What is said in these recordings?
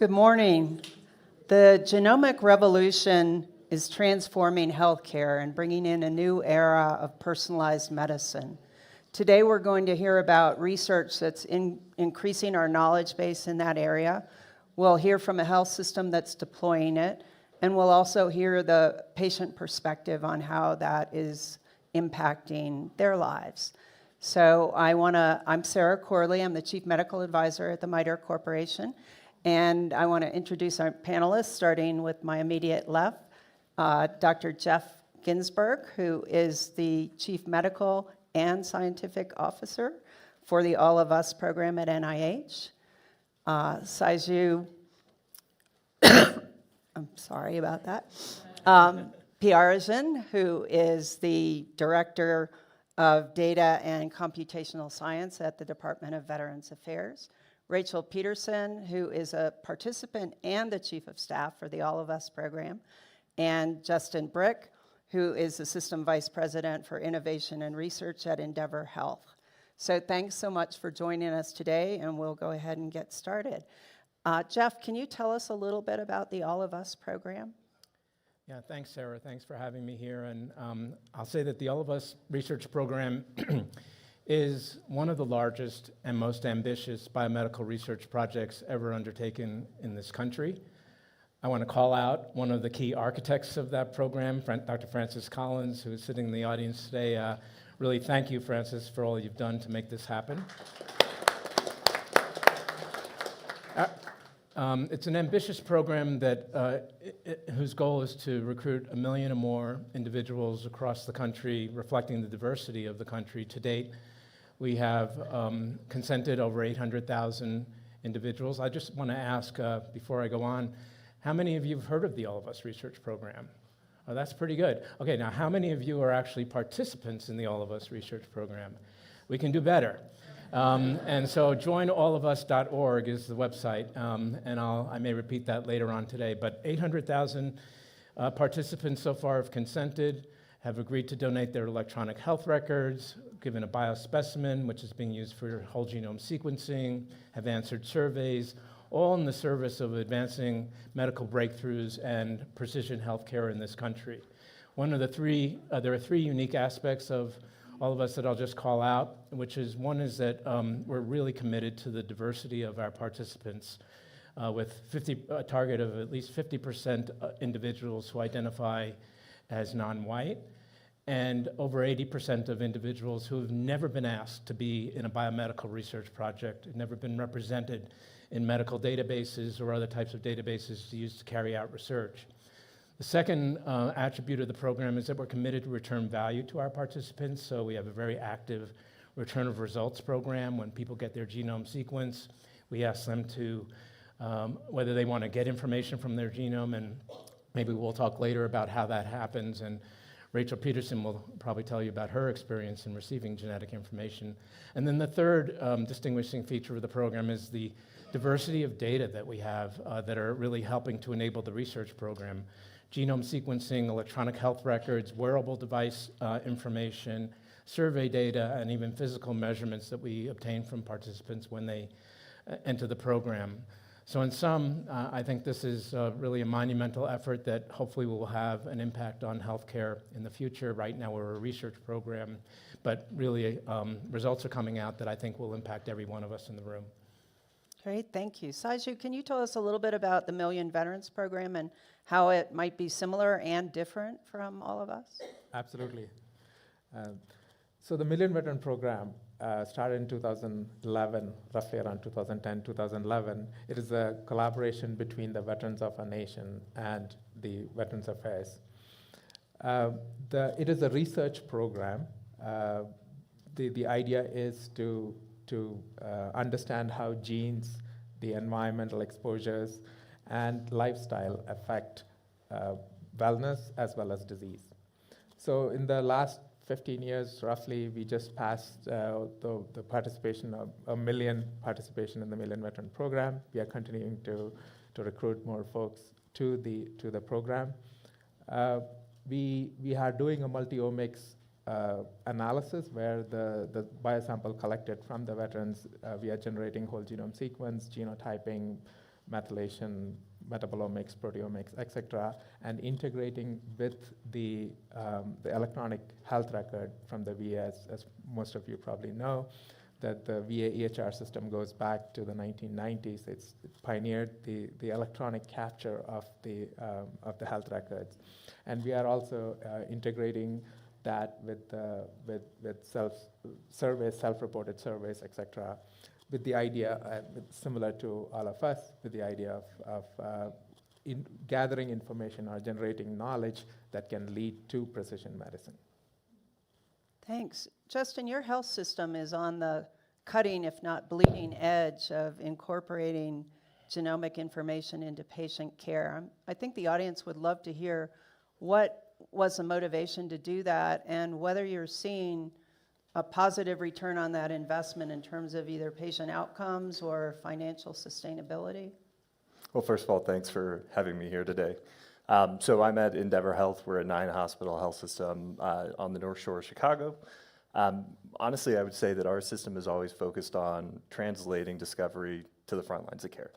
Good morning. The genomic revolution is transforming healthcare and bringing in a new era of personalized medicine. Today we're going to hear about research that's increasing our knowledge base in that area. We'll hear from a health system that's deploying it, and we'll also hear the patient perspective on how that is impacting their lives. So I'm Sarah Corley, I'm the Chief Medical Advisor at the MITRE Corporation, and I want to introduce our panelists, starting with my immediate left, Dr. Jeff Ginsburg, who is the Chief Medical and Scientific Officer for the All of Us program at NIH. Saiju, I'm sorry about that, Piarajan, who is the Director of Data and Computational Science at the Department of Veterans Affairs. Rachel Peterson, who is a participant and the Chief of Staff for the All of Us program, and Justin Brick, who is the System Vice President for Innovation and Research at Endeavor Health. So thanks so much for joining us today, and we'll go ahead and get started. Jeff, can you tell us a little bit about the All of Us program? Yeah, thanks, Sarah. Thanks for having me here. And I'll say that the All of Us research program is one of the largest and most ambitious biomedical research projects ever undertaken in this country. I want to call out one of the key architects of that program, Dr. Francis Collins, who is sitting in the audience today. Really thank you, Francis, for all you've done to make this happen. It's an ambitious program whose goal is to recruit 1 million or more individuals across the country, reflecting the diversity of the country. To date, we have consented over 800,000 individuals. I just want to ask, before I go on, how many of you have heard of the All of Us research program? Oh, that's pretty good. Okay, now how many of you are actually participants in the All of Us research program? We can do better. And so joinallofus.org is the website, and I may repeat that later on today, but 800,000 participants so far have consented, have agreed to donate their electronic health records, given a biospecimen, which is being used for whole genome sequencing, have answered surveys, all in the service of advancing medical breakthroughs and precision healthcare in this country. There are three unique aspects of All of Us that I'll just call out, one is that we're really committed to the diversity of our participants with a target of at least 50% individuals who identify as non-white, and over 80% of individuals who have never been asked to be in a biomedical research project, never been represented in medical databases or other types of databases used to carry out research. The second attribute of the program is that we're committed to return value to our participants, so we have a very active return of results program. When people get their genome sequenced, we ask them to whether they want to get information from their genome, and maybe we'll talk later about how that happens, and Rachel Peterson will probably tell you about her experience in receiving genetic information. And then the third distinguishing feature of the program is the diversity of data that we have that are really helping to enable the research program. Genome sequencing, electronic health records, wearable device information, survey data, and even physical measurements that we obtain from participants when they enter the program. So in sum, I think this is really a monumental effort that hopefully will have an impact on healthcare in the future. Right now we're a research program, but really results are coming out that I think will impact every one of us in the room. Great, thank you. Saiju, can you tell us a little bit about the Million Veterans Program and how it might be similar and different from All of Us? Absolutely. So the Million Veteran Program started in 2011, roughly around 2010, 2011. It is a collaboration between the veterans of our nation and the Veterans Affairs. It is a research program. The idea is to understand how genes, the environmental exposures, and lifestyle affect wellness as well as disease. So in the last 15 years, roughly, we just passed the participation of 1 million participation in the Million Veteran Program. We are continuing to recruit more folks to the program. We are doing a multi-omics analysis where the biosample collected from the veterans, we are generating whole genome sequence, genotyping, methylation, metabolomics, proteomics, etc., and integrating with the electronic health record from the VA, as most of you probably know, that the VA EHR system goes back to the 1990s. It pioneered the electronic capture of the health records, and we are also integrating that with self-surveys, self-reported surveys, etc., with the idea, similar to all of us, with the idea of gathering information or generating knowledge that can lead to precision medicine. Thanks. Justin, your health system is on the cutting, if not bleeding edge of incorporating genomic information into patient care. I think the audience would love to hear what was the motivation to do that and whether you're seeing a positive return on that investment in terms of either patient outcomes or financial sustainability. Well, first of all, thanks for having me here today. So I'm at Endeavor Health. We're a 9-hospital health system on the North Shore of Chicago. Honestly, I would say that our system is always focused on translating discovery to the front lines of care.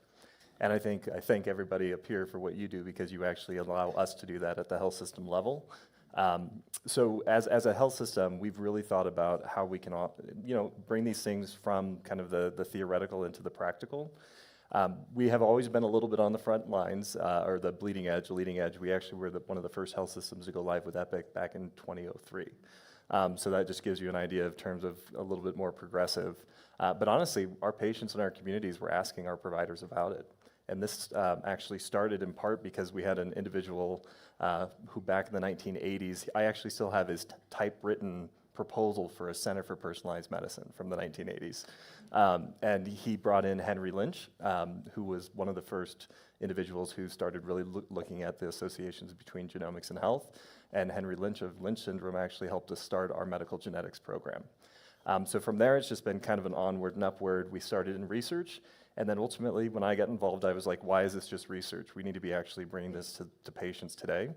And I thank everybody up here for what you do, because you actually allow us to do that at the health system level. So as a health system, we've really thought about how we can bring these things from kind of the theoretical into the practical. We have always been a little bit on the front lines, or the bleeding edge, leading edge. We actually were one of the first health systems to go live with Epic back in 2003. So that just gives you an idea of terms of a little bit more progressive. But honestly, our patients in our communities were asking our providers about it. And this actually started in part because we had an individual who back in the 1980s, I actually still have his typewritten proposal for a Center for Personalized Medicine from the 1980s. And he brought in Henry Lynch, who was one of the first individuals who started really looking at the associations between genomics and health. And Henry Lynch of Lynch syndrome actually helped us start our medical genetics program. So from there, it's just been kind of an onward and upward. We started in research, and then ultimately, when I got involved, I was like, why is this just research? We need to be actually bringing this to patients today.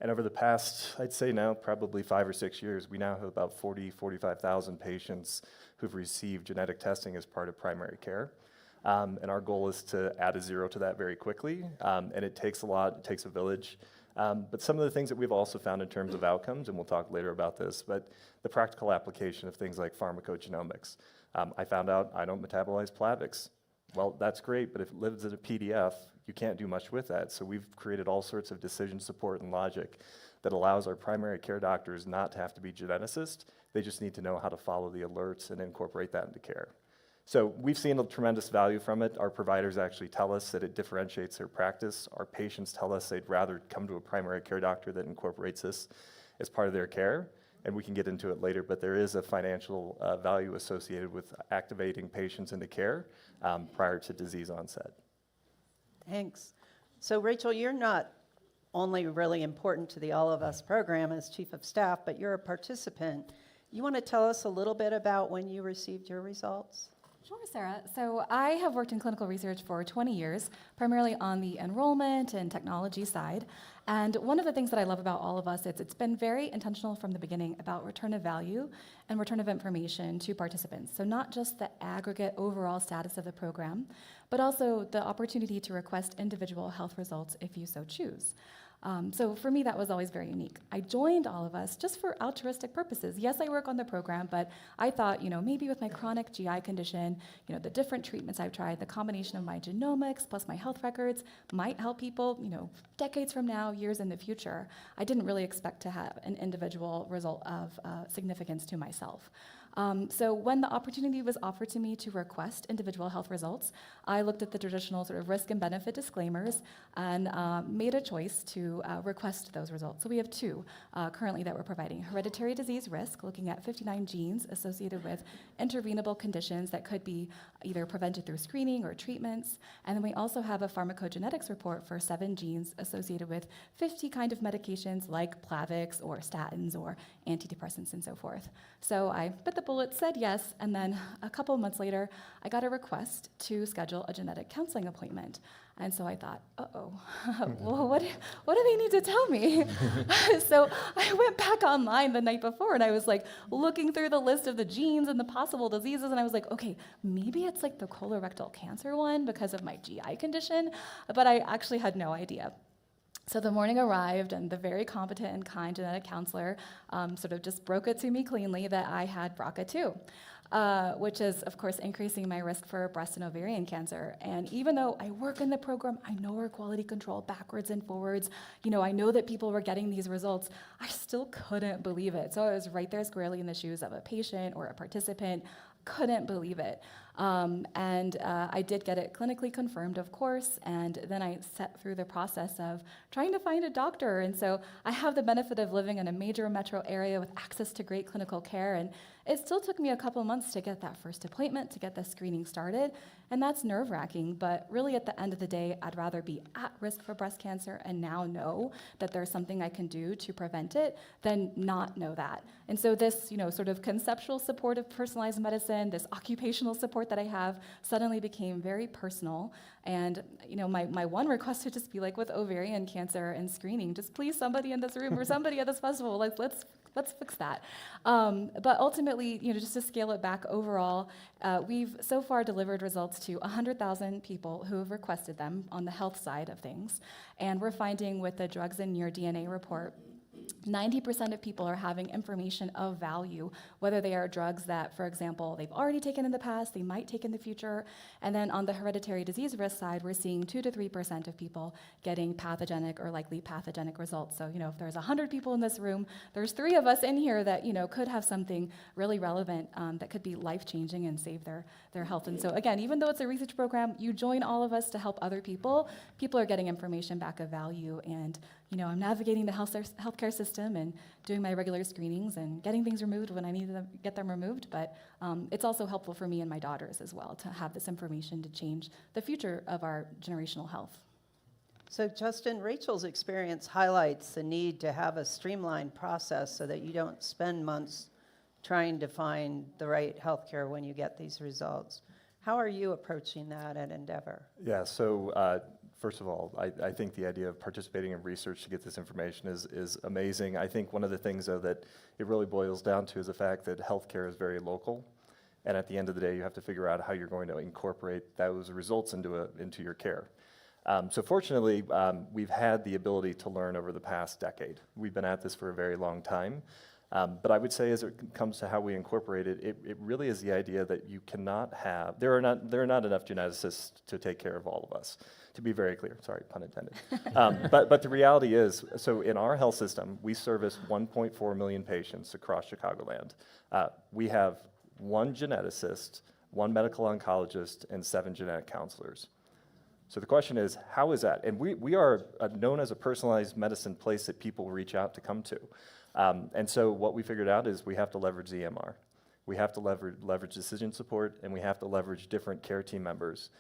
And over the past, I'd say now, probably 5 or 6 years, we now have about 45,000 patients who've received genetic testing as part of primary care. And our goal is to add a 0 to that very quickly. And it takes a lot, it takes a village. But some of the things that we've also found in terms of outcomes, and we'll talk later about this, but the practical application of things like pharmacogenomics. I found out I don't metabolize Plavix. Well, that's great, but if it lives in a PDF, you can't do much with that. So we've created all sorts of decision support and logic that allows our primary care doctors not to have to be geneticists. They just need to know how to follow the alerts and incorporate that into care. So we've seen a tremendous value from it. Our providers actually tell us that it differentiates their practice. Our patients tell us they'd rather come to a primary care doctor that incorporates this as part of their care. And we can get into it later, but there is a financial value associated with activating patients into care prior to disease onset. Thanks. So Rachel, you're not only really important to the All of Us program as Chief of Staff, but you're a participant. You want to tell us a little bit about when you received your results? Sure, Sarah. So I have worked in clinical research for 20 years, primarily on the enrollment and technology side. And one of the things that I love about All of Us is it's been very intentional from the beginning about return of value and return of information to participants. So not just the aggregate overall status of the program, but also the opportunity to request individual health results if you so choose. So for me, that was always very unique. I joined All of Us just for altruistic purposes. Yes, I work on the program, but I thought, maybe with my chronic GI condition, the different treatments I've tried, the combination of my genomics plus my health records might help people, decades from now, years in the future. I didn't really expect to have an individual result of significance to myself. So when the opportunity was offered to me to request individual health results, I looked at the traditional sort of risk and benefit disclaimers and made a choice to request those results. So we have 2 currently that we're providing. Hereditary disease risk, looking at 59 genes associated with intervenable conditions that could be either prevented through screening or treatments. And then we also have a pharmacogenetics report for 7 genes associated with 50 kind of medications like Plavix or statins or antidepressants and so forth. So I put the bullet, said yes, and then a couple of months later, I got a request to schedule a genetic counseling appointment. And so I thought, uh-oh, well, what do they need to tell me? So I went back online the night before, and I was like looking through the list of the genes and the possible diseases, and I was like, okay, maybe it's like the colorectal cancer one because of my GI condition, but I actually had no idea. So the morning arrived, and the very competent and kind genetic counselor sort of just broke it to me cleanly that I had BRCA2, which is, of course, increasing my risk for breast and ovarian cancer. And even though I work in the program, I know our quality control backwards and forwards, I know that people were getting these results, I still couldn't believe it. So I was right there squarely in the shoes of a patient or a participant, couldn't believe it. I did get it clinically confirmed, of course, and then I set through the process of trying to find a doctor. And so I have the benefit of living in a major metro area with access to great clinical care, and it still took me a couple months to get that first appointment, to get the screening started, and that's nerve-wracking, but really at the end of the day, I'd rather be at risk for breast cancer and now know that there's something I can do to prevent it than not know that. And so this, sort of conceptual support of personalized medicine, this occupational support that I have suddenly became very personal. And, my one request would just be like with ovarian cancer and screening, just please somebody in this room or somebody at this festival, let's fix that. But ultimately, just to scale it back overall, we've so far delivered results to 100,000 people who have requested them on the health side of things. And we're finding with the Drugs in Your DNA report, 90% of people are having information of value, whether they are drugs that, for example, they've already taken in the past, they might take in the future. And then on the hereditary disease risk side, we're seeing 2 to 3% of people getting pathogenic or likely pathogenic results. So, if there's 100 people in this room, there's 3 of us in here that, could have something really relevant that could be life-changing and save their health. And so again, even though it's a research program, you join all of us to help other people. People are getting information back of value, and I'm navigating the healthcare system and doing my regular screenings and getting things removed when I need to get them removed, but it's also helpful for me and my daughters as well to have this information to change the future of our generational health. So Justin, Rachel's experience highlights the need to have a streamlined process so that you don't spend months trying to find the right healthcare when you get these results. How are you approaching that at Endeavor? Yeah, so first of all, I think the idea of participating in research to get this information is amazing. I think one of the things, though, that it really boils down to is the fact that healthcare is very local. And at the end of the day, you have to figure out how you're going to incorporate those results into your care. So fortunately, we've had the ability to learn over the past decade. We've been at this for a very long time. But I would say as it comes to how we incorporate it, it really is the idea that you cannot have, there are not enough geneticists to take care of all of us, to be very clear, sorry, pun intended. But the reality is, so in our health system, we service 1.4 million patients across Chicagoland. We have 1 geneticist, 1 medical oncologist, and 7 genetic counselors. So the question is, how is that? And we are known as a personalized medicine place that people reach out to come to. And so what we figured out is we have to leverage the EMR. We have to leverage decision support, and we have to leverage different care team members.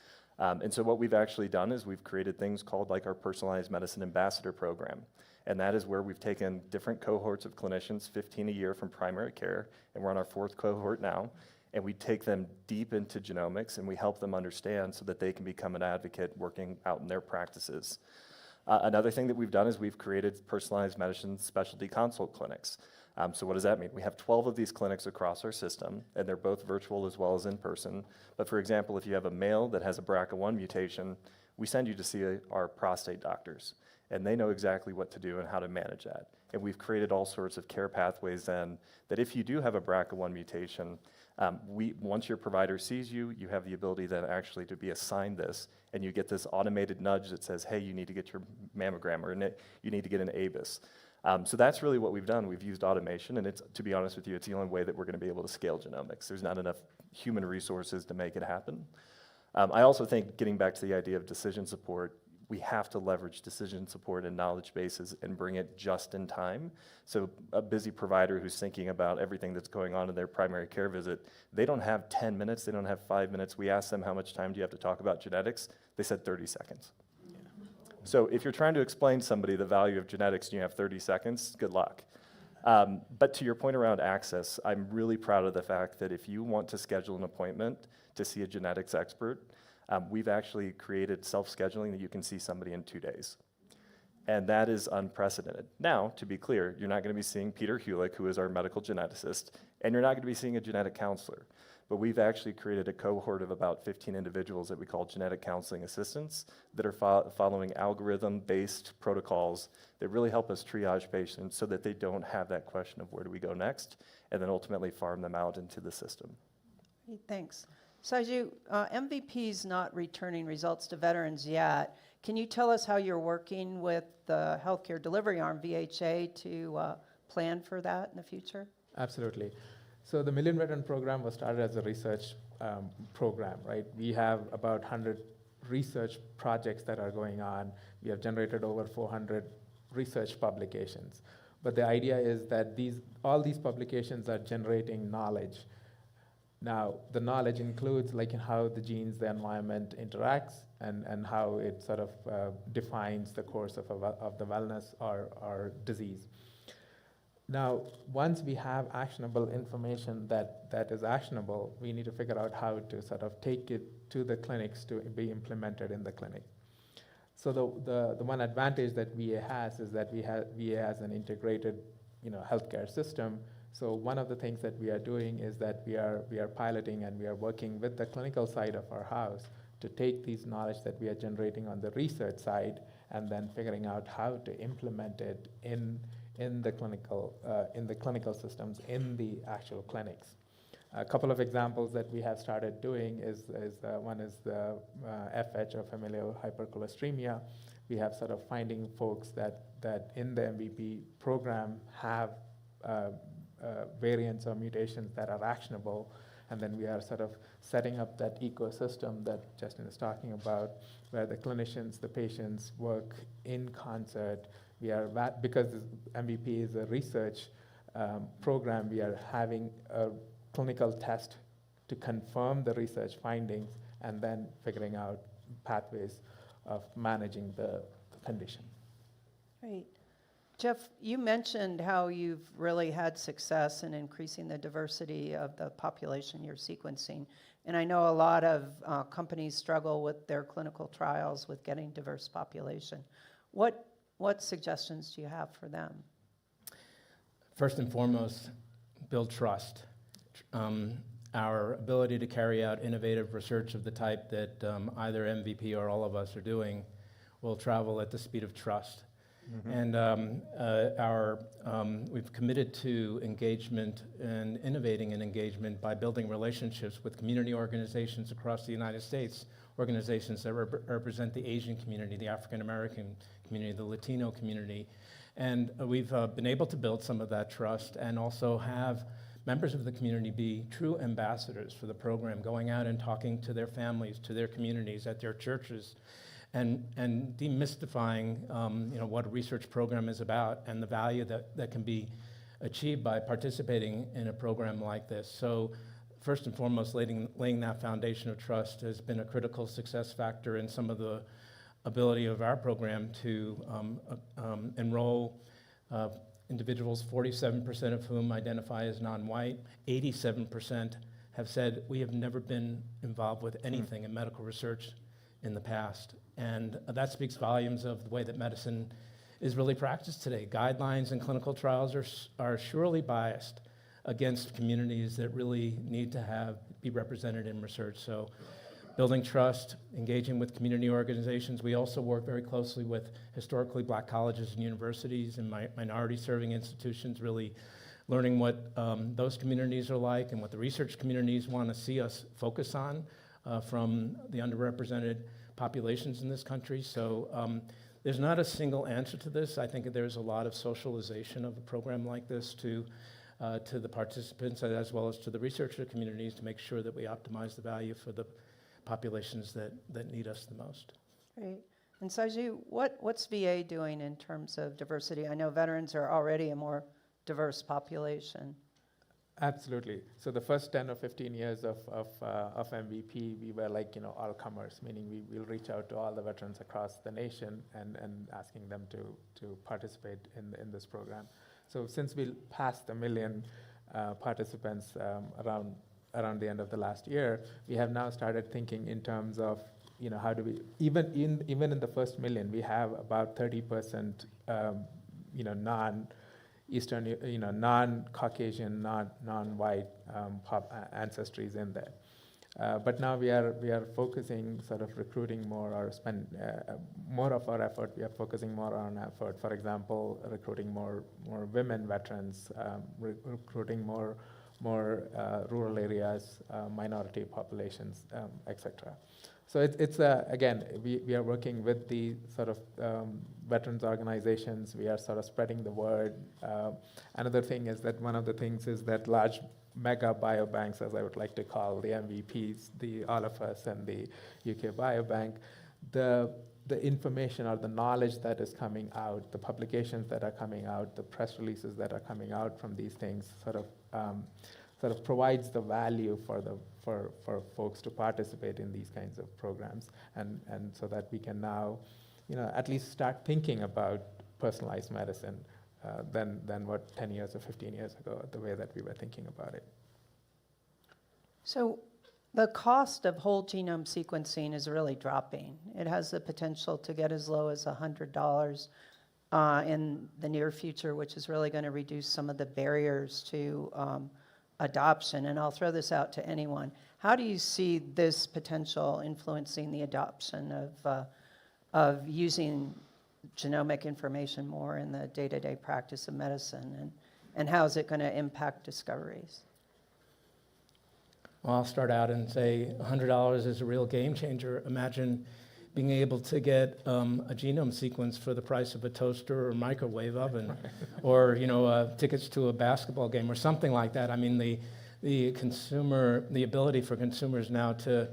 And so what we've actually done is we've created things called like our Personalized Medicine Ambassador Program. And that is where we've taken different cohorts of clinicians, 15 a year from primary care, and we're on our 4th cohort now. And we take them deep into genomics, and we help them understand so that they can become an advocate working out in their practices. Another thing that we've done is we've created personalized medicine specialty consult clinics. So what does that mean? We have 12 of these clinics across our system, and they're both virtual as well as in person. But for example, if you have a male that has a BRCA1 mutation, we send you to see our prostate doctors, and they know exactly what to do and how to manage that. And we've created all sorts of care pathways then that if you do have a BRCA1 mutation, once your provider sees you, you have the ability then actually to be assigned this, and you get this automated nudge that says, hey, you need to get your mammogram, or you need to get an ABIS. So that's really what we've done. We've used automation, and to be honest with you, it's the only way that we're going to be able to scale genomics. There's not enough human resources to make it happen. I also think, getting back to the idea of decision support, we have to leverage decision support and knowledge bases and bring it just in time. So a busy provider who's thinking about everything that's going on in their primary care visit, they don't have 10 minutes, they don't have 5 minutes. We asked them, how much time do you have to talk about genetics? They said 30 seconds. So if you're trying to explain to somebody the value of genetics and you have 30 seconds, good luck. But to your point around access, I'm really proud of the fact that if you want to schedule an appointment to see a genetics expert, we've actually created self-scheduling that you can see somebody in 2 days. And that is unprecedented. Now, to be clear, you're not going to be seeing Peter Hulick, who is our medical geneticist, and you're not going to be seeing a genetic counselor. But we've actually created a cohort of about 15 individuals that we call genetic counseling assistants that are following algorithm-based protocols that really help us triage patients so that they don't have that question of where do we go next, and then ultimately farm them out into the system. Great, thanks. Saiju, MVP's not returning results to veterans yet. Can you tell us how you're working with the healthcare delivery arm, VHA, to plan for that in the future? Absolutely. So the Million Veteran Program was started as a research program, right? We have about 100 research projects that are going on. We have generated over 400 research publications. But the idea is that all these publications are generating knowledge. Now, the knowledge includes like how the genes, the environment interacts, and how it sort of defines the course of the wellness or disease. Now, once we have actionable information that is actionable, we need to figure out how to sort of take it to the clinics to be implemented in the clinic. So the one advantage that VA has is that VA has an integrated, healthcare system. So one of the things that we are doing is that we are piloting and we are working with the clinical side of our house to take these knowledge that we are generating on the research side and then figuring out how to implement it in the clinical systems, in the actual clinics. A couple of examples that we have started doing is one is the FH, or familial hypercholesteremia. We have sort of finding folks that in the MVP program have variants or mutations that are actionable, and then we are sort of setting up that ecosystem that Justin is talking about, where the clinicians, the patients work in concert. Because MVP is a research program, we are having a clinical test to confirm the research findings and then figuring out pathways of managing the condition. Great. Jeff, you mentioned how you've really had success in increasing the diversity of the population you're sequencing. And I know a lot of companies struggle with their clinical trials with getting diverse population. What suggestions do you have for them? First and foremost, build trust. Our ability to carry out innovative research of the type that either MVP or all of us are doing will travel at the speed of trust. Mm-hmm. And we've committed to engagement and innovating in engagement by building relationships with community organizations across the United States, organizations that represent the Asian community, the African American community, the Latino community. And we've been able to build some of that trust and also have members of the community be true ambassadors for the program, going out and talking to their families, to their communities, at their churches, and demystifying what a research program is about and the value that can be achieved by participating in a program like this. So first and foremost, laying that foundation of trust has been a critical success factor in some of the ability of our program to enroll individuals, 47% of whom identify as non-white. 87% have said, we have never been involved with anything in medical research in the past. And that speaks volumes of the way that medicine is really practiced today. Guidelines and clinical trials are surely biased against communities that really need to be represented in research. So building trust, engaging with community organizations. We also work very closely with historically black colleges and universities and minority serving institutions, really learning what those communities are like and what the research communities want to see us focus on from the underrepresented populations in this country. So there's not a single answer to this. I think there's a lot of socialization of a program like this to the participants as well as to the researcher communities to make sure that we optimize the value for the populations that need us the most. Great. And Saiju, what's VA doing in terms of diversity? I know veterans are already a more diverse population. Absolutely. So the first 10 or 15 years of MVP, we were like, all comers, meaning we will reach out to all the veterans across the nation and asking them to participate in this program. So since we passed 1 million participants around the end of the last year, we have now started thinking in terms of, how do we, even in the first million, we have about 30%, non-Eastern, non-Caucasian, non-white ancestries in there. But now we are focusing, sort of recruiting more, or spend more of our effort. We are focusing more on effort. For example, recruiting more women veterans, recruiting more rural areas, minority populations, etc. So it's again, we are working with the sort of veterans organizations. We are sort of spreading the word. Another thing is that one of the things is that large mega biobanks, as I would like to call the MVPs, the All of Us and the UK Biobank, the information or the knowledge that is coming out, the publications that are coming out, the press releases that are coming out from these things sort of provides the value for folks to participate in these kinds of programs, and so that we can now, at least start thinking about personalized medicine than what 10 years or 15 years ago, the way that we were thinking about it. So the cost of whole genome sequencing is really dropping. It has the potential to get as low as $100 in the near future, which is really going to reduce some of the barriers to adoption. And I'll throw this out to anyone. How do you see this potential influencing the adoption of using genomic information more in the day-to-day practice of medicine, and how is it going to impact discoveries? Well, I'll start out and say $100 is a real game changer. Imagine being able to get a genome sequence for the price of a toaster or microwave oven, or tickets to a basketball game or something like that. I mean, the ability for consumers now to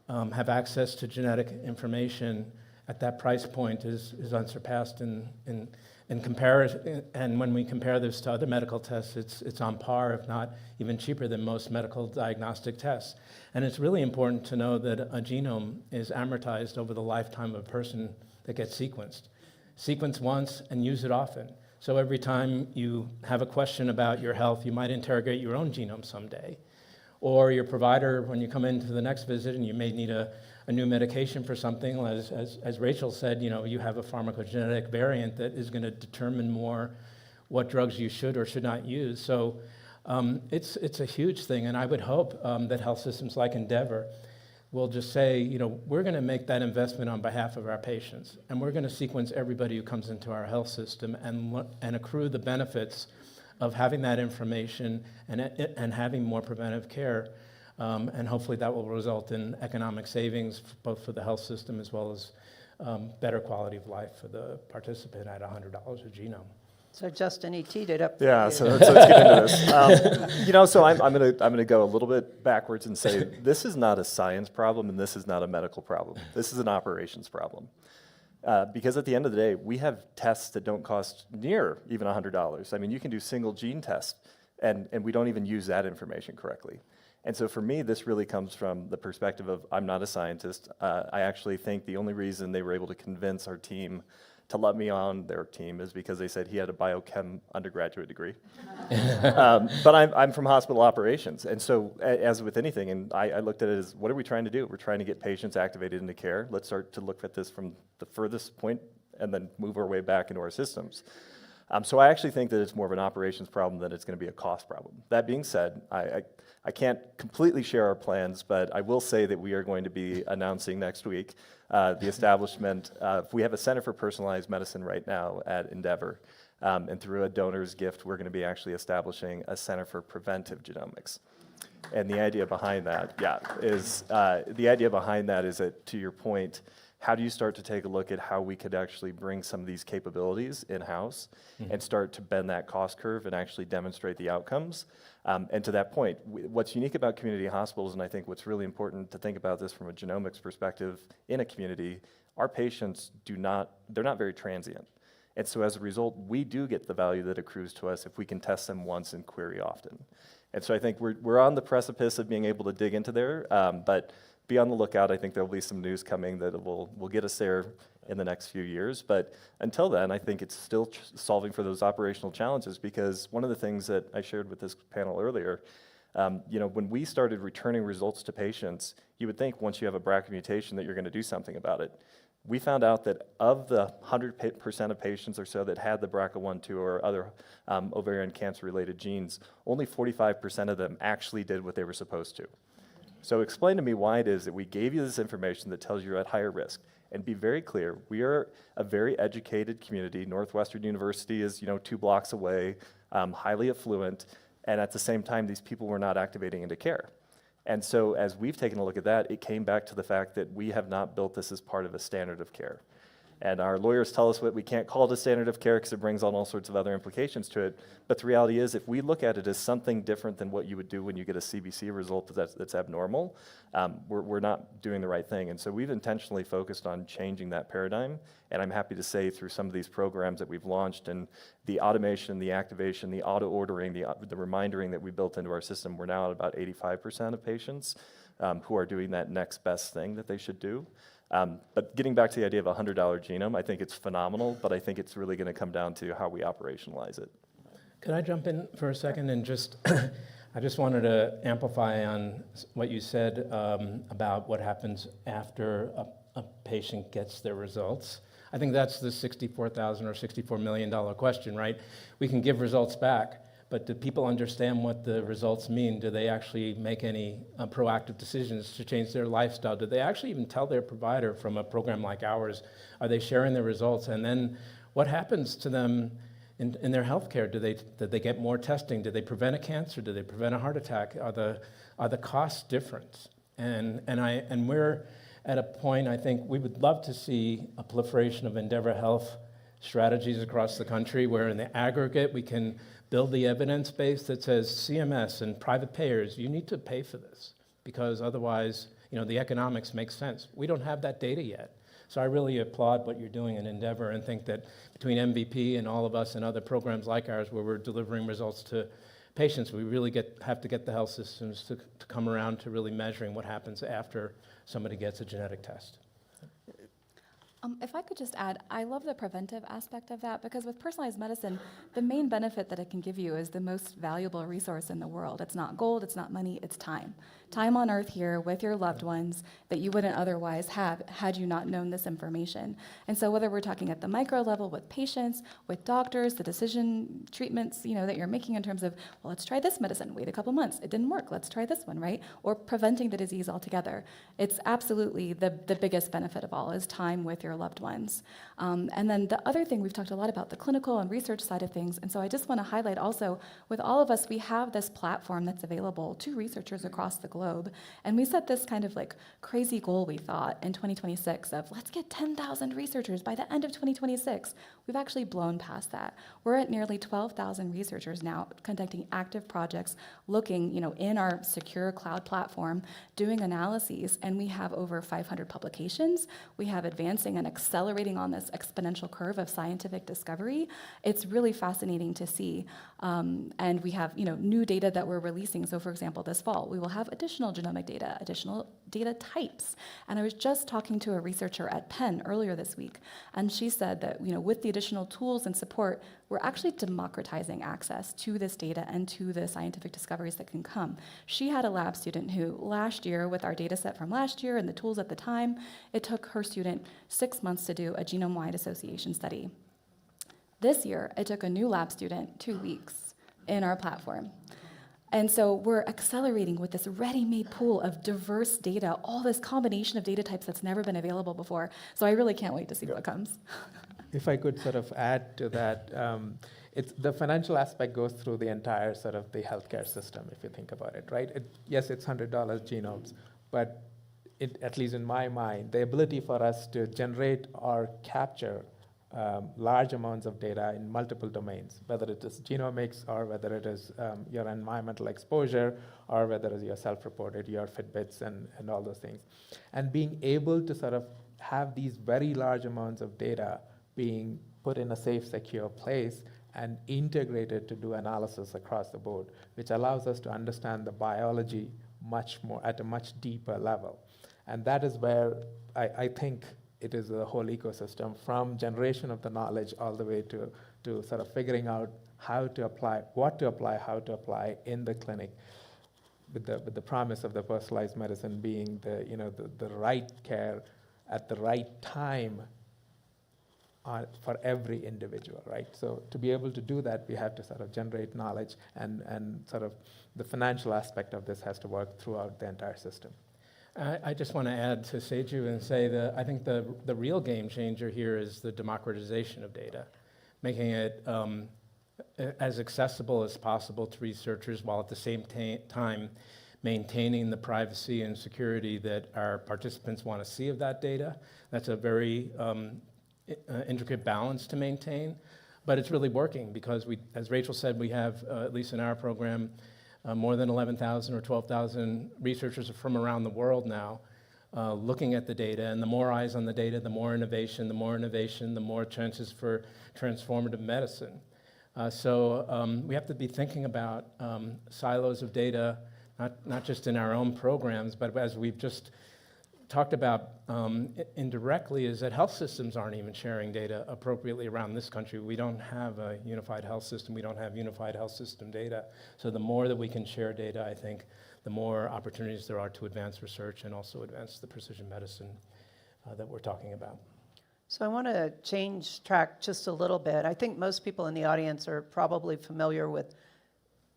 have access to genetic information at that price point is unsurpassed in comparison. And when we compare this to other medical tests, it's on par, if not even cheaper than most medical diagnostic tests. And it's really important to know that a genome is amortized over the lifetime of a person that gets sequenced. Sequence once and use it often. So every time you have a question about your health, you might interrogate your own genome someday. Or your provider, when you come into the next visit and you may need a new medication for something, as Rachel said, you have a pharmacogenetic variant that is going to determine more what drugs you should or should not use. So it's a huge thing, and I would hope that health systems like Endeavor will just say, we're going to make that investment on behalf of our patients, and we're going to sequence everybody who comes into our health system and accrue the benefits of having that information and having more preventive care. And hopefully that will result in economic savings, both for the health system as well as better quality of life for the participant at $100 a genome. So Justin, he teed it up for Yeah, you. so let's get into this. So I'm gonna go a little bit backwards and say this is not a science problem and this is not a medical problem. This is an operations problem. Because at the end of the day, we have tests that don't cost near even $100. I mean, you can do single gene tests, and we don't even use that information correctly. And so for me, this really comes from the perspective of I'm not a scientist. I actually think the only reason they were able to convince our team to let me on their team is because they said he had a biochem undergraduate degree. But I'm from hospital operations. And so as with anything, and I looked at it as, what are we trying to do? We're trying to get patients activated into care. Let's start to look at this from the furthest point and then move our way back into our systems. So I actually think that it's more of an operations problem than it's going to be a cost problem. That being said, I can't completely share our plans, but I will say that we are going to be announcing next week the establishment we have a Center for Personalized Medicine right now at Endeavor, and through a donor's gift, we're going to be actually establishing a Center for Preventive Genomics. And the idea behind that, is that, to your point, how do you start to take a look at how we could actually bring some of these capabilities in-house and start to bend that cost curve and actually demonstrate the outcomes? And to that point, what's unique about community hospitals, and I think what's really important to think about this from a genomics perspective in a community, our patients they're not very transient. And so as a result, we do get the value that accrues to us if we can test them once and query often. And so I think we're on the precipice of being able to dig into there, but be on the lookout. I think there'll be some news coming that will get us there in the next few years. But until then, I think it's still solving for those operational challenges, because one of the things that I shared with this panel earlier, when we started returning results to patients, you would think once you have a BRCA mutation that you're going to do something about it. We found out that of the 100% of patients or so that had the BRCA1, 2, or other ovarian cancer-related genes, only 45% of them actually did what they were supposed to. So explain to me why it is that we gave you this information that tells you're at higher risk. And be very clear, we are a very educated community. Northwestern University is 2 blocks away, highly affluent, and at the same time, these people were not activating into care. And so as we've taken a look at that, it came back to the fact that we have not built this as part of a standard of care. And our lawyers tell us what we can't call it a standard of care because it brings on all sorts of other implications to it. But the reality is, if we look at it as something different than what you would do when you get a CBC result that's abnormal, we're not doing the right thing. And so we've intentionally focused on changing that paradigm. And I'm happy to say through some of these programs that we've launched and the automation, the activation, the auto ordering, the remindering that we built into our system, we're now at about 85% of patients who are doing that next best thing that they should do. But getting back to the idea of a $100 genome, I think it's phenomenal, but I think it's really going to come down to how we operationalize it. Could I jump in for a second and just, I just wanted to amplify on what you said about what happens after a patient gets their results. I think that's the $64,000 or $64 million question, right? We can give results back, but do people understand what the results mean? Do they actually make any proactive decisions to change their lifestyle? Do they actually even tell their provider from a program like ours? Are they sharing their results? And then what happens to them in their healthcare? Do they get more testing? Do they prevent a cancer? Do they prevent a heart attack? Are the costs different? And we're at a point, I think we would love to see a proliferation of Endeavor Health strategies across the country where in the aggregate we can build the evidence base that says CMS and private payers, you need to pay for this because otherwise, the economics make sense. We don't have that data yet. So I really applaud what you're doing in Endeavor and think that between MVP and all of us and other programs like ours where we're delivering results to patients, we really have to get the health systems to come around to really measuring what happens after somebody gets a genetic test. If I could just add, I love the preventive aspect of that because with personalized medicine, the main benefit that it can give you is the most valuable resource in the world. It's not gold, it's not money, it's time. Time on earth here with your loved ones that you wouldn't otherwise have had you not known this information. And so whether we're talking at the micro level with patients, with doctors, the decision treatments, that you're making in terms of, well, let's try this medicine, wait a couple months, it didn't work, let's try this one, right? Or preventing the disease altogether. It's absolutely the biggest benefit of all is time with your loved ones. And then the other thing, we've talked a lot about the clinical and research side of things, and so I just want to highlight also, with all of us, we have this platform that's available to researchers across the globe, and we set this kind of like crazy goal, we thought, in 2026 of let's get 10,000 researchers by the end of 2026. We've actually blown past that. We're at nearly 12,000 researchers now conducting active projects, looking, in our secure cloud platform, doing analyses, and we have over 500 publications. We have advancing and accelerating on this exponential curve of scientific discovery. It's really fascinating to see. And we have, new data that we're releasing. So for example, this fall, we will have additional genomic data, additional data types. And I was just talking to a researcher at Penn earlier this week, and she said that, with the additional tools and support, we're actually democratizing access to this data and to the scientific discoveries that can come. She had a lab student who last year, with our data set from last year and the tools at the time, it took her student 6 months to do a genome-wide association study. This year, it took a new lab student 2 weeks in our platform. And so we're accelerating with this ready-made pool of diverse data, all this combination of data types that's never been available before. So I really can't wait to see what comes. If I could sort of add to that, the financial aspect goes through the entire sort of the healthcare system, if you think about it, right? Yes, it's $100 genomes, but at least in my mind, the ability for us to generate or capture large amounts of data in multiple domains, whether it is genomics or whether it is your environmental exposure or whether it is your self-reported, your Fitbits and all those things. And being able to sort of have these very large amounts of data being put in a safe, secure place and integrated to do analysis across the board, which allows us to understand the biology much more at a much deeper level. And that is where I think it is a whole ecosystem from generation of the knowledge all the way to sort of figuring out how to apply, what to apply, how to apply in the clinic, with the promise of the personalized medicine being the right care at the right time for every individual, right? So to be able to do that, we have to sort of generate knowledge, and sort of the financial aspect of this has to work throughout the entire system. I just want to add to Seju and say that I think the real game changer here is the democratization of data, making it as accessible as possible to researchers while at the same time maintaining the privacy and security that our participants want to see of that data. That's a very intricate balance to maintain, but it's really working because we, as Rachel said, we have, at least in our program, more than 11,000 or 12,000 researchers from around the world now looking at the data, and the more eyes on the data, the more innovation, the more chances for transformative medicine. So we have to be thinking about silos of data, not just in our own programs, but as we've just talked about indirectly, is that health systems aren't even sharing data appropriately around this country. We don't have a unified health system. We don't have unified health system data. So the more that we can share data, I think, the more opportunities there are to advance research and also advance the precision medicine that we're talking about. So I want to change track just a little bit. I think most people in the audience are probably familiar with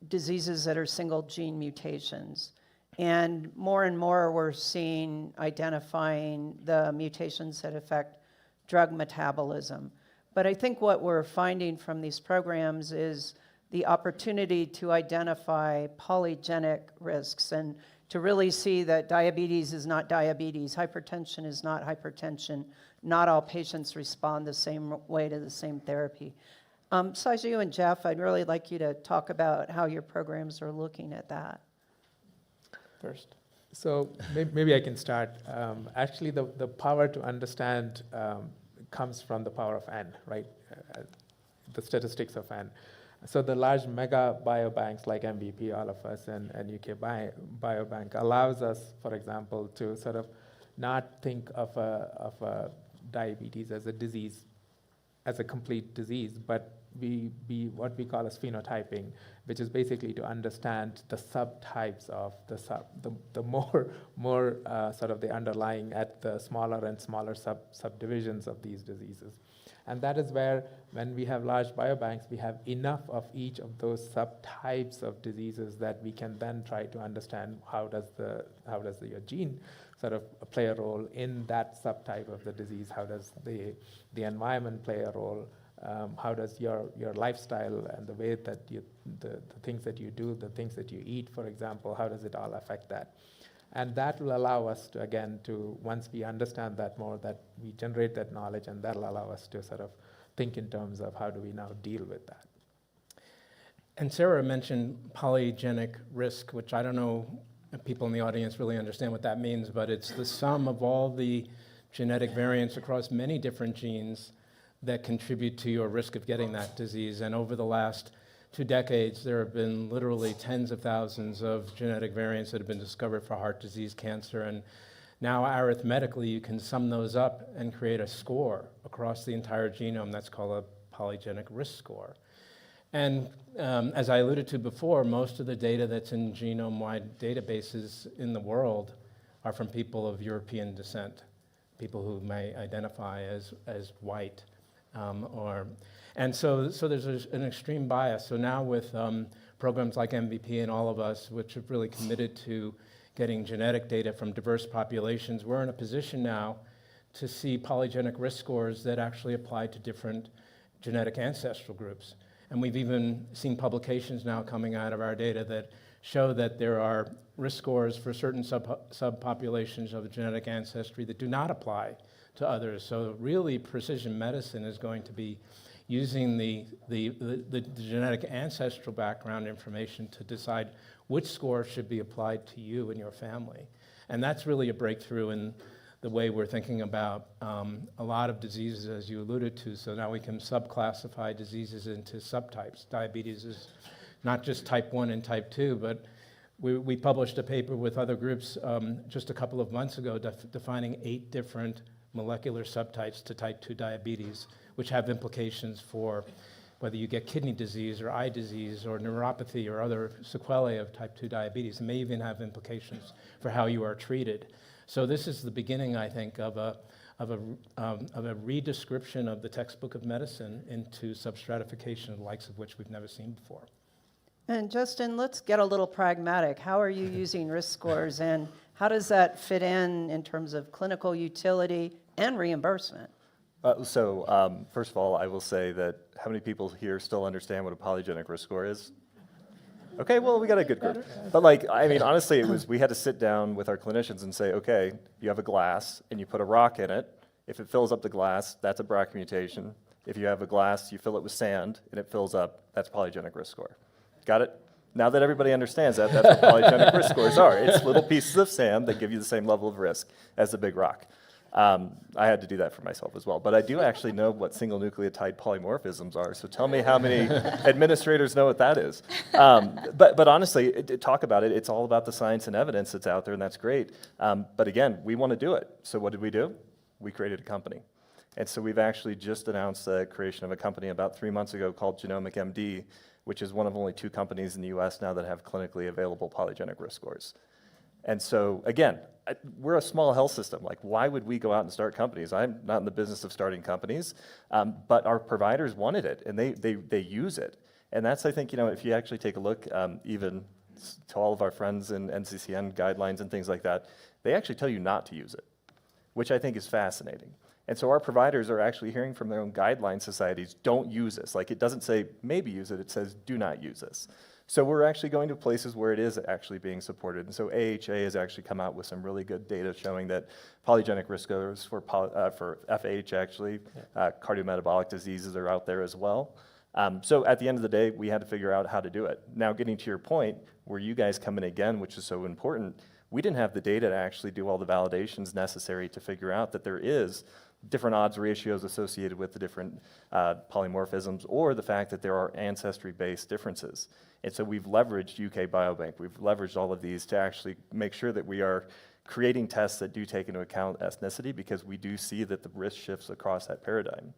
diseases that are single gene mutations. And more we're seeing identifying the mutations that affect drug metabolism. But I think what we're finding from these programs is the opportunity to identify polygenic risks and to really see that diabetes is not diabetes, hypertension is not hypertension. Not all patients respond the same way to the same therapy. Seju and Jeff, I'd really like you to talk about how your programs are looking at that. First. So maybe I can start. Actually, the power to understand comes from the power of N, right? The statistics of N. So the large mega biobanks like MVP, all of us, and UK Biobank allows us, for example, to sort of not think of a diabetes as a disease, as a complete disease, but be what we call as phenotyping, which is basically to understand the subtypes of the more sort of the underlying at the smaller and smaller subdivisions of these diseases. And that is where, when we have large biobanks, we have enough of each of those subtypes of diseases that we can then try to understand how does your gene sort of play a role in that subtype of the disease, how does the environment play a role, how does your lifestyle and the way that the things that you do, the things that you eat, for example, how does it all affect that? And that will allow us to, again, once we understand that more, that we generate that knowledge, and that'll allow us to sort of think in terms of how do we now deal with that. And Sarah mentioned polygenic risk, which I don't know if people in the audience really understand what that means, but it's the sum of all the genetic variants across many different genes that contribute to your risk of getting that disease. And over the last 2 decades, there have been literally tens of thousands of genetic variants that have been discovered for heart disease, cancer, and now arithmetically you can sum those up and create a score across the entire genome that's called a polygenic risk score. And as I alluded to before, most of the data that's in genome-wide databases in the world are from people of European descent, people who may identify as white. And so there's an extreme bias. So now with programs like MVP and all of us, which have really committed to getting genetic data from diverse populations, we're in a position now to see polygenic risk scores that actually apply to different genetic ancestral groups. And we've even seen publications now coming out of our data that show that there are risk scores for certain subpopulations of genetic ancestry that do not apply to others. So really, precision medicine is going to be using the genetic ancestral background information to decide which score should be applied to you and your family. And that's really a breakthrough in the way we're thinking about a lot of diseases, as you alluded to. So now we can subclassify diseases into subtypes. Diabetes is not just type 1 and type 2, but we published a paper with other groups just a couple of months ago defining 8 different molecular subtypes to type 2 diabetes, which have implications for whether you get kidney disease or eye disease or neuropathy or other sequelae of type 2 diabetes. It may even have implications for how you are treated. So this is the beginning, I think, of a redescription of the textbook of medicine into substratification, the likes of which we've never seen before. And Justin, let's get a little pragmatic. How are you using risk scores, and how does that fit in terms of clinical utility and reimbursement? First of all, I will say that how many people here still understand what a polygenic risk score is? Okay, well, we got a good group. But honestly, we had to sit down with our clinicians and say, okay, you have a glass and you put a rock in it. If it fills up the glass, that's a BRCA mutation. If you have a glass, you fill it with sand and it fills up, that's polygenic risk score. Got it? Now that everybody understands that, that's what polygenic risk scores are. It's little pieces of sand that give you the same level of risk as the big rock. I had to do that for myself as well. But I do actually know what single nucleotide polymorphisms are, so tell me how many administrators know what that is. But honestly, talk about it. It's all about the science and evidence that's out there, and that's great. But again, we want to do it. So what did we do? We created a company. And so we've actually just announced the creation of a company about 3 months ago called Genomic MD, which is one of only 2 companies in the US now that have clinically available polygenic risk scores. And so, again, we're a small health system. Why would we go out and start companies? I'm not in the business of starting companies, but our providers wanted it, and they use it. And that's, I think, if you actually take a look, even to all of our friends in NCCN guidelines and things like that, they actually tell you not to use it, which I think is fascinating. And so our providers are actually hearing from their own guideline societies, don't use this. It doesn't say maybe use it, it says do not use this. So we're actually going to places where it is actually being supported. And so AHA has actually come out with some really good data showing that polygenic risk scores for FH actually, cardiometabolic diseases are out there as well. So at the end of the day, we had to figure out how to do it. Now getting to your point, where you guys come in again, which is so important, we didn't have the data to actually do all the validations necessary to figure out that there is different odds ratios associated with the different polymorphisms, or the fact that there are ancestry-based differences. And so we've leveraged UK Biobank, we've leveraged all of these to actually make sure that we are creating tests that do take into account ethnicity, because we do see that the risk shifts across that paradigm.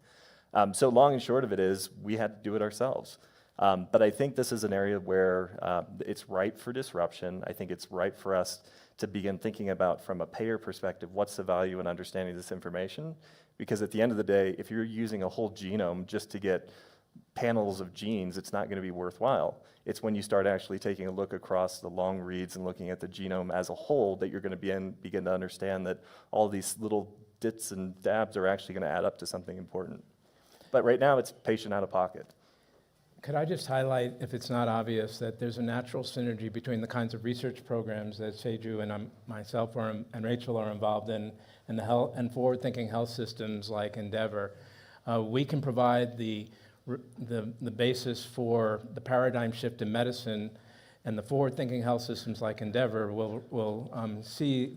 So long and short of it is, we had to do it ourselves. But I think this is an area where it's ripe for disruption. I think it's ripe for us to begin thinking about, from a payer perspective, what's the value in understanding this information? Because at the end of the day, if you're using a whole genome just to get panels of genes, it's not going to be worthwhile. It's when you start actually taking a look across the long reads and looking at the genome as a whole that you're going to begin to understand that all these little dits and dabs are actually going to add up to something important. But right now, it's patient out of pocket. Could I just highlight, if it's not obvious, that there's a natural synergy between the kinds of research programs that Seju and myself and Rachel are involved in, and the health and forward-thinking health systems like Endeavor. We can provide the basis for the paradigm shift in medicine, and the forward-thinking health systems like Endeavor will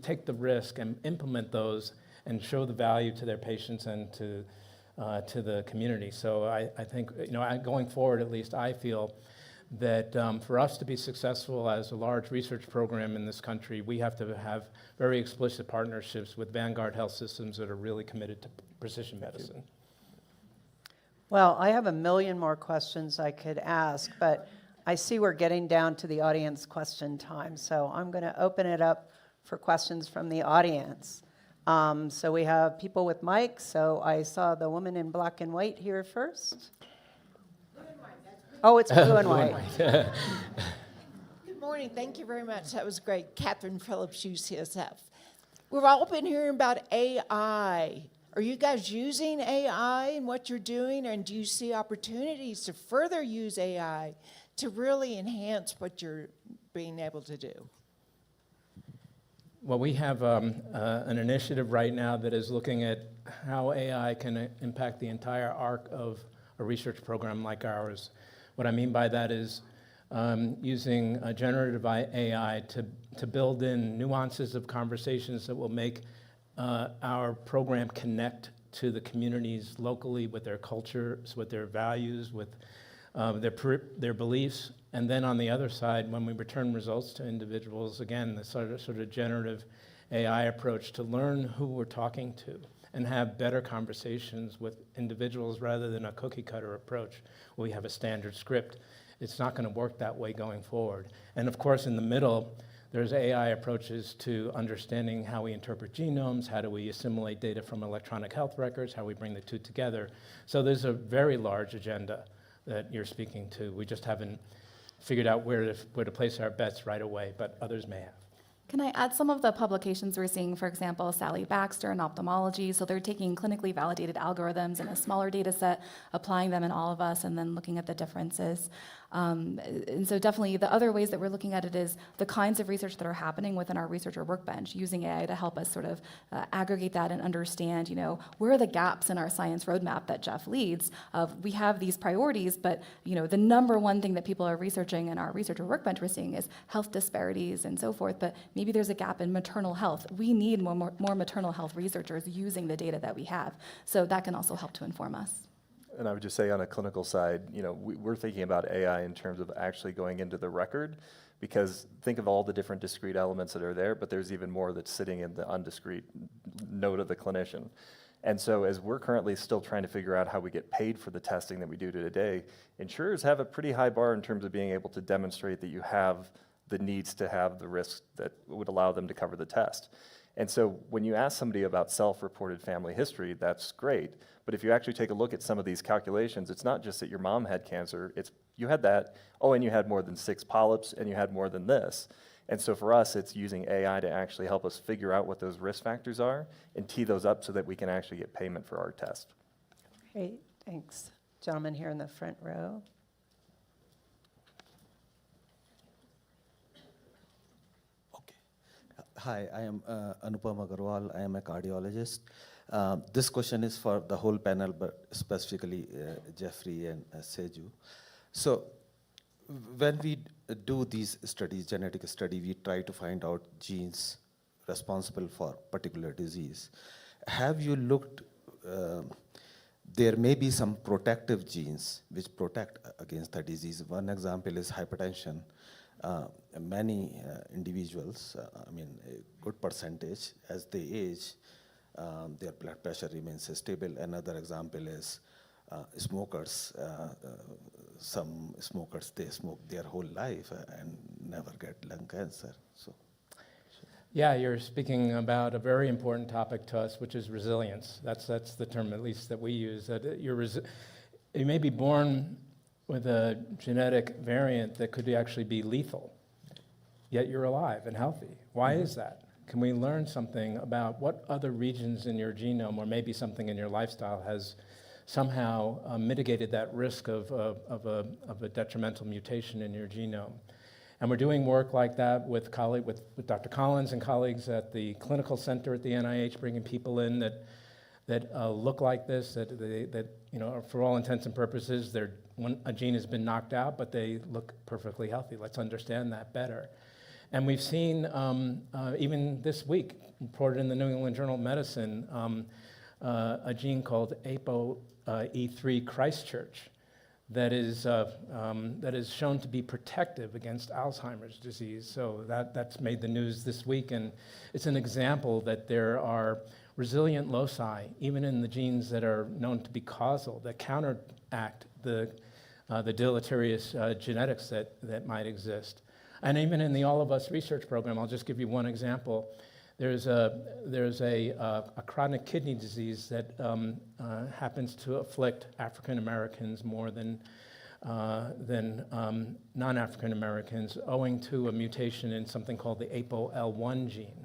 take the risk and implement those and show the value to their patients and to the community. So I think, going forward, at least I feel that for us to be successful as a large research program in this country, we have to have very explicit partnerships with vanguard health systems that are really committed to precision medicine. Well, I have a million more questions I could ask, but I see we're getting down to the audience question time, so I'm going to open it up for questions from the audience. So we have people with mics. So I saw the woman in black and white here first. Blue and white. That's blue. Oh, it's blue and white. Good morning. Thank you very much. That was great. Catherine Phillips, UCSF. We've all been hearing about AI. Are you guys using AI in what you're doing? And do you see opportunities to further use AI to really enhance what you're being able to do? Well, we have an initiative right now that is looking at how AI can impact the entire arc of a research program like ours. What I mean by that is using generative AI to build in nuances of conversations that will make our program connect to the communities locally, with their cultures, with their values, with their beliefs. And then on the other side, when we return results to individuals, again, the sort of generative AI approach to learn who we're talking to and have better conversations with individuals rather than a cookie cutter approach where we have a standard script. It's not going to work that way going forward. And of course, in the middle, there's AI approaches to understanding how we interpret genomes, how do we assimilate data from electronic health records, how we bring the two together. So there's a very large agenda that you're speaking to. We just haven't figured out where to place our bets right away, but others may have. Can I add some of the publications we're seeing, for example, Sally Baxter in ophthalmology? So they're taking clinically validated algorithms in a smaller data set, applying them in all of us, and then looking at the differences. And so definitely the other ways that we're looking at it is the kinds of research that are happening within our researcher workbench, using AI to help us sort of aggregate that and understand, where are the gaps in our science roadmap that Jeff leads of we have these priorities, but the number one thing that people are researching in our researcher workbench we're seeing is health disparities and so forth, but maybe there's a gap in maternal health. We need more maternal health researchers using the data that we have. So that can also help to inform us. And I would just say on a clinical side, we're thinking about AI in terms of actually going into the record, because think of all the different discrete elements that are there, but there's even more that's sitting in the undiscrete node of the clinician. And so as we're currently still trying to figure out how we get paid for the testing that we do today, insurers have a pretty high bar in terms of being able to demonstrate that you have the needs to have the risks that would allow them to cover the test. And so when you ask somebody about self-reported family history, that's great. But if you actually take a look at some of these calculations, it's not just that your mom had cancer, it's you had that, and you had more than 6 polyps, and you had more than this. And so for us, it's using AI to actually help us figure out what those risk factors are and tee those up so that we can actually get payment for our test. Great, thanks. Gentleman here in the front row. Hi, I am Anupam Agarwal. I am a cardiologist. This question is for the whole panel, but specifically Jeffrey and Seju. So when we do these studies, genetic study, we try to find out genes responsible for particular disease. Have you looked, there may be some protective genes which protect against the disease. One example is hypertension. Many individuals, a good percentage, as they age, their blood pressure remains stable. Another example is smokers. Some smokers, they smoke their whole life and never get lung cancer. So, Yeah, you're speaking about a very important topic to us, which is resilience. That's the term, at least, that we use. That you may be born with a genetic variant that could actually be lethal, yet you're alive and healthy. Why is that? Can we learn something about what other regions in your genome, or maybe something in your lifestyle, has somehow mitigated that risk of a detrimental mutation in your genome? And we're doing work like that with Dr. Collins and colleagues at the clinical center at the NIH, bringing people in that look like this, that for all intents and purposes, a gene has been knocked out, but they look perfectly healthy. Let's understand that better. And we've seen, even this week, reported in the New England Journal of Medicine, a gene called ApoE3 Christchurch that is shown to be protective against Alzheimer's disease. So that's made the news this week, and it's an example that there are resilient loci, even in the genes that are known to be causal, that counteract the deleterious genetics that might exist. And even in the All of Us research program, I'll just give you one example. There's a chronic kidney disease that happens to afflict African Americans more than non-African Americans, owing to a mutation in something called the ApoL1 gene.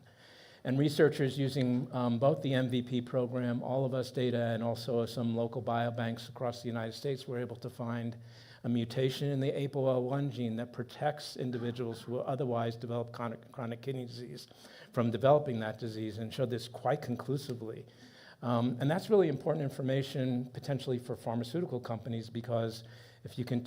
And researchers using both the MVP program, All of Us data, and also some local biobanks across the United States were able to find a mutation in the ApoL1 gene that protects individuals who otherwise develop chronic kidney disease from developing that disease, and showed this quite conclusively. And that's really important information potentially for pharmaceutical companies, because if you can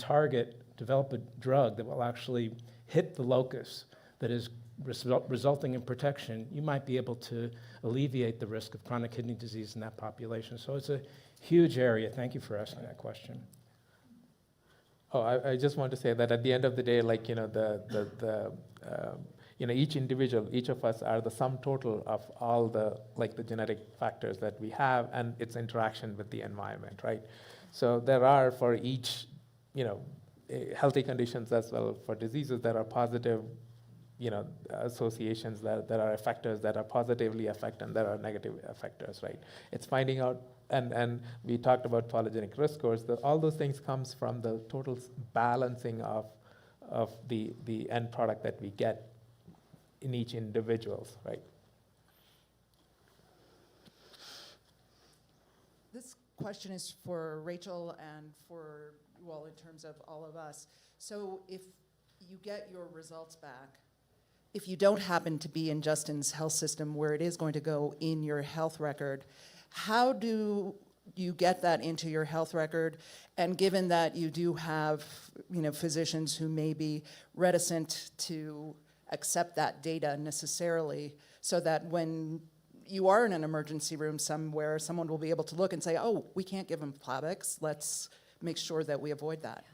develop a drug that will actually hit the locus that is resulting in protection, you might be able to alleviate the risk of chronic kidney disease in that population. So it's a huge area. Thank you for asking that question. Oh, I just want to say that at the end of the day, each individual, each of us are the sum total of all the genetic factors that we have and its interaction with the environment, right? So there are for each, healthy conditions as well for diseases, there are positive, associations that are effectors that are positively affect and there are negative effectors, right? It's finding out, and we talked about polygenic risk scores, all those things comes from the total balancing of the end product that we get in each individuals, right? This question is for Rachel and for you all in terms of all of us. So if you get your results back, if you don't happen to be in Justin's health system where it is going to go in your health record, how do you get that into your health record? And given that you do have, physicians who may be reticent to accept that data necessarily, so that when you are in an emergency room somewhere, someone will be able to look and say, oh, we can't give him Plavix, let's make sure that we avoid that.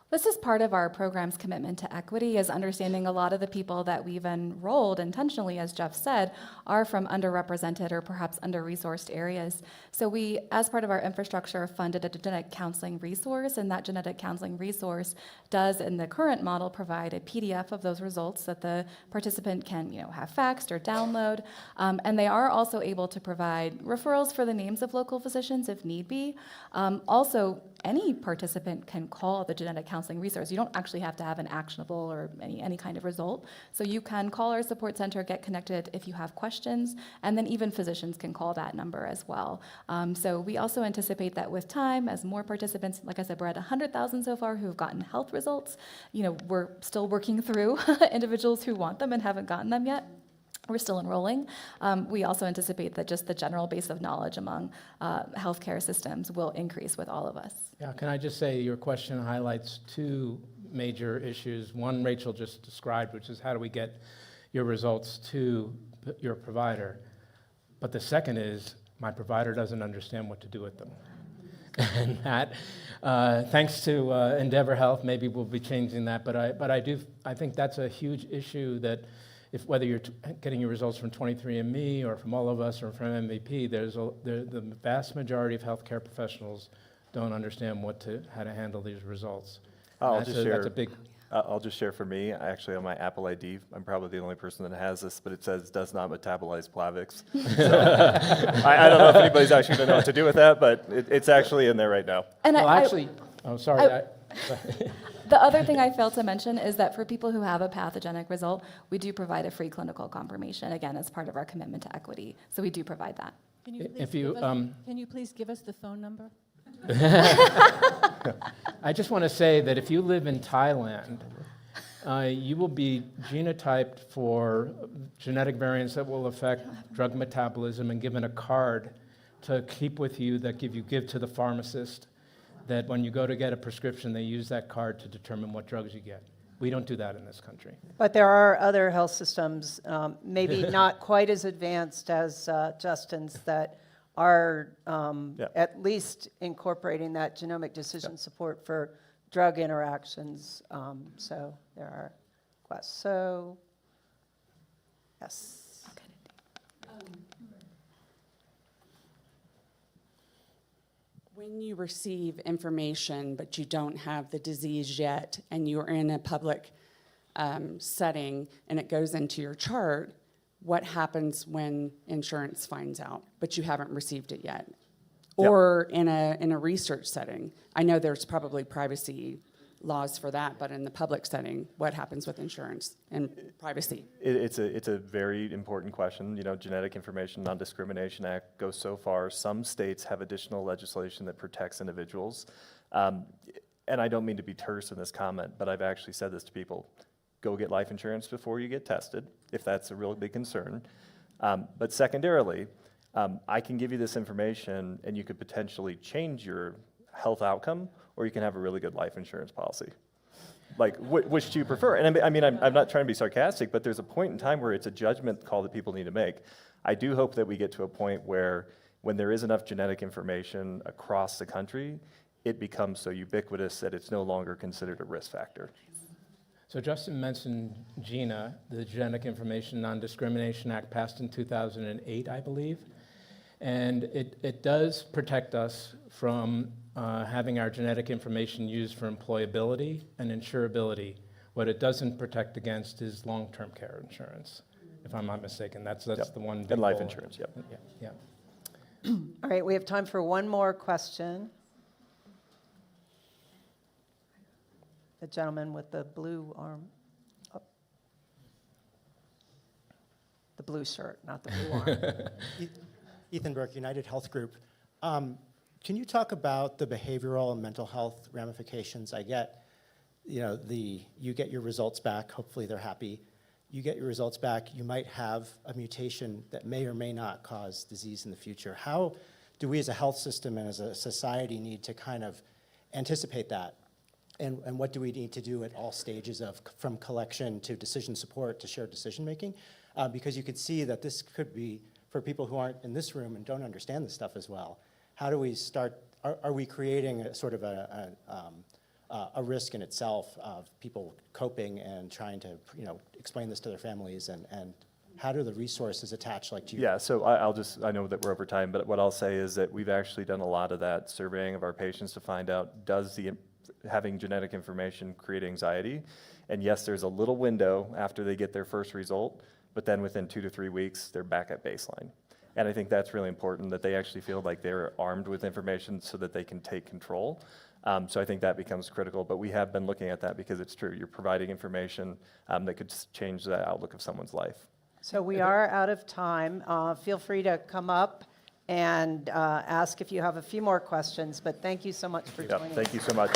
This is part of our program's commitment to equity, is understanding a lot of the people that we've enrolled intentionally, as Jeff said, are from underrepresented or perhaps under-resourced areas. So we, as part of our infrastructure, funded a genetic counseling resource, and that genetic counseling resource does, in the current model, provide a PDF of those results that the participant can have faxed or download. And they are also able to provide referrals for the names of local physicians if need be. Also, any participant can call the genetic counseling resource. You don't actually have to have an actionable or any kind of result. So you can call our support center, get connected if you have questions, and then even physicians can call that number as well. So we also anticipate that with time, as more participants, like I said, we're at 100,000 so far who have gotten health results. We're still working through individuals who want them and haven't gotten them yet. We're still enrolling. We also anticipate that just the general base of knowledge among healthcare systems will increase with all of us. Yeah, can I just say your question highlights two major issues. One Rachel just described, which is how do we get your results to your provider? But the second is my provider doesn't understand what to do with them. And that, thanks to Endeavor Health, maybe we'll be changing that. But I think that's a huge issue that whether you're getting your results from 23andMe or from all of us or from MVP, the vast majority of healthcare professionals don't understand how to handle these results. I'll just share. That's a big. I'll just share for me, actually on my Apple ID, I'm probably the only person that has this, but it says does not metabolize Plavix. So I don't know if anybody's actually going to know what to do with that, but it's actually in there right now. And Sorry. The other thing I failed to mention is that for people who have a pathogenic result, we do provide a free clinical confirmation, again, as part of our commitment to equity. So we do provide that. Can you please give us the phone number? I just want to say that if you live in Thailand, you will be genotyped for genetic variants that will affect drug metabolism and given a card to keep with you that you give to the pharmacist, that when you go to get a prescription, they use that card to determine what drugs you get. We don't do that in this country. But there are other health systems, maybe not quite as advanced as Justin's, that are at least incorporating that genomic decision support for drug interactions. So there are questions. So, yes. When you receive information but you don't have the disease yet and you're in a public setting and it goes into your chart, what happens when insurance finds out but you haven't received it yet? Or in a research setting? I know there's probably privacy laws for that, but in the public setting, what happens with insurance and privacy? It's a very important question. Genetic Information Non-Discrimination Act goes so far. Some states have additional legislation that protects individuals. And I don't mean to be terse in this comment, but I've actually said this to people. Go get life insurance before you get tested, if that's a real big concern. But secondarily, I can give you this information and you could potentially change your health outcome, or you can have a really good life insurance policy. Like, which do you prefer? And I'm not trying to be sarcastic, but there's a point in time where it's a judgment call that people need to make. I do hope that we get to a point where when there is enough genetic information across the country, it becomes so ubiquitous that it's no longer considered a risk factor. So Justin mentioned GINA, the Genetic Information Non-Discrimination Act, passed in 2008, I believe. And it does protect us from having our genetic information used for employability and insurability. What it doesn't protect against is long-term care insurance, if I'm not mistaken. That's Yep. the one big And life goal. insurance, yep. Yeah. All right, we have time for one more question. The gentleman with the blue arm. Oh. The blue shirt, not the blue arm. Ethan Burke, United Health Group. Can you talk about the behavioral and mental health ramifications? I get, you get your results back, hopefully they're happy. You get your results back, you might have a mutation that may or may not cause disease in the future. How do we as a health system and as a society need to kind of anticipate that? And what do we need to do at all stages from collection to decision support to shared decision making? Because you could see that this could be, for people who aren't in this room and don't understand this stuff as well, how do we start, are we creating a sort of a risk in itself of people coping and trying to explain this to their families, and how do the resources attach to you? Yeah, so I know that we're over time, but what I'll say is that we've actually done a lot of that surveying of our patients to find out, does having genetic information create anxiety? And yes, there's a little window after they get their first result, but then within 2 to 3 weeks, they're back at baseline. And I think that's really important, that they actually feel like they're armed with information so that they can take control. So I think that becomes critical, but we have been looking at that because it's true. You're providing information that could change the outlook of someone's life. So we are out of time. Feel free to come up and ask if you have a few more questions, but thank you so much for joining us. Thank you so much.